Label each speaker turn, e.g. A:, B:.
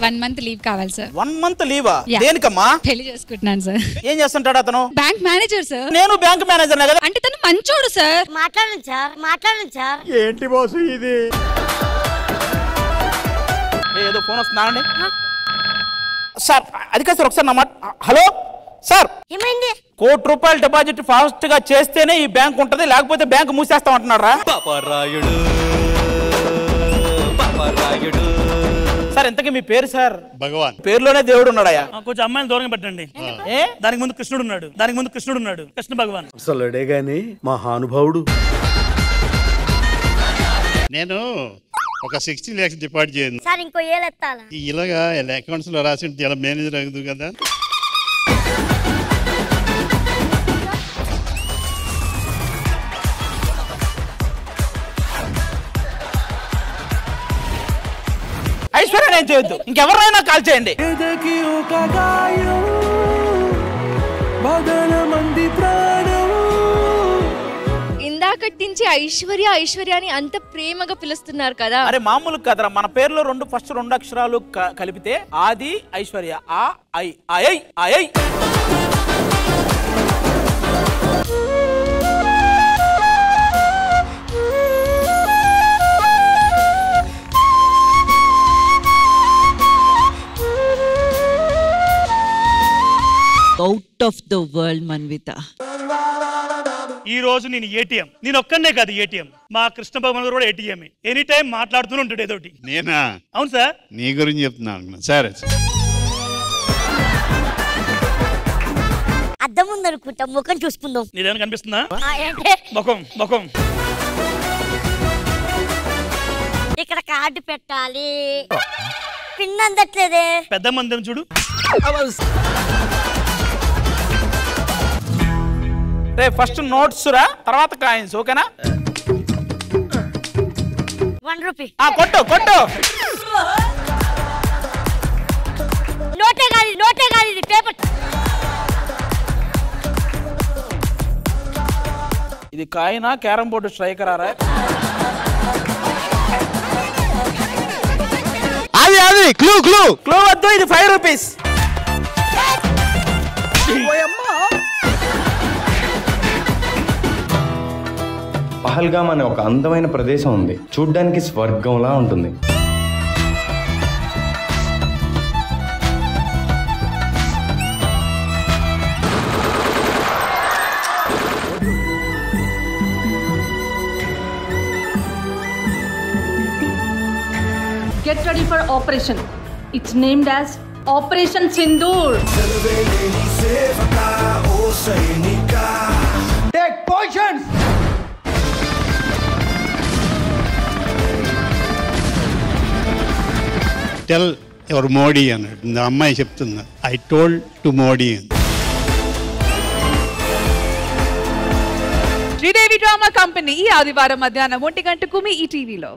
A: 1 month leave కావాలి sir.
B: 1 month లీవా? దేనికమ్మా?
A: పెళ్లి చేసుకుంటున్నాను సార్.
B: ఏం చేస్తుంటాడు అతను?
A: Bank manager sir.
B: నేను బ్యాంక్ మేనేజర్ కదా.
A: అంటే తను మంచోడు సార్.
C: మాట్లాడండి సార్.
B: ఏంటి బాసు ఇది? ఏదో ఫోన్ వస్తుందండి సార్. అది కాదు సార్, ఒకసారి నా మాట. హలో సార్,
C: ఏమైంది?
B: ₹1 కోటి డిపాజిట్ ఫాస్ట్ గా చేస్తేనే ఈ బ్యాంక్ ఉంటది, లేకపోతే బ్యాంక్ మూసేస్తాం అంటున్నారా? సార్ ఇంతకీ మీ పేరు సార్?
D: భగవాన్.
B: పేరులోనే దేవుడు ఉన్నాడయా?
E: కొంచెం అమ్మాయిని దూరంగా పెట్టండి. దానికి ముందు కృష్ణుడు ఉన్నాడు. కృష్ణ భగవాన్
F: అసలుడే గాని మహానుభావుడు.
D: నేను ఒక 60 lakhs డిపాజిట్ చేయను
C: సార్. ఇంకో ఏలెత్తాలా?
D: ఇలాగా అకౌంట్స్ లో రాసి ఇలా మేనేజర్ అయ్యదు కదా.
B: ఐశ్వర్య నేను చేయొద్దు, ఇంకెవరైనా కాల్ చేయండి.
G: ఇందాకటి నుంచి ఐశ్వర్య అని అంత ప్రేమగా పిలుస్తున్నారు కదా.
B: అరే మామూలు కదరా, మన పేరులో ఫస్ట్ 2 అక్షరాలు కలిపితే ఆది ఐశ్వర్య. ఆ I I I.
H: Out of the world Manvitha.
E: ఈ రోజు నేను ఏటీఎం, నేను ఒక్కనే కాదు ఏటీఎం, మా కృష్ణ భగవాన్ గారు కూడా ఏటీఎం. ఎనీ టైం మాట్లాడుతూనే ఉంటాడు ఏదోటి.
D: నేనా?
E: అవును సార్.
D: నీ గురించి చెప్తున్నాను. సరే
C: అద్దం ఉందనుకుంటా, ముఖం చూసుకుందాం.
E: నీదేమైనా కనిపిస్తుందా? ముఖం
C: ఇక్కడ కార్డు పెట్టాలి, పిన్ అందట్లేదే.
E: పెద్ద మంది చూడు.
B: ఫస్ట్ నోట్స్ రా, తర్వాత కాయిన్స్. ఓకేనా?
C: 1 రూపీ.
B: కొట్టు.
C: నోటే కాదు ఇది పేపర్.
B: ఇది కాయినా క్యారం బోర్డు స్ట్రైకర్ రా?
F: అది క్లూ
B: వద్దు, ఇది 5 రూపీస్.
I: పహల్గామ్ అనే ఒక అందమైన ప్రదేశం ఉంది, చూడ్డానికి స్వర్గంలా ఉంటుంది.
J: Get ready for operation. It's named as Operation Sindoor.
F: Take positions.
D: Tell ever Modi అన్నాడు. నా అమ్మాయి చెప్తున్నా, ఐ టోల్డ్ టు మోడీ అని.
K: శ్రీదేవి డ్రామా కంపెనీ ఈ ఆదివారం మధ్యాహ్నం 1 గంటకు మీ ఈ టీవీలో.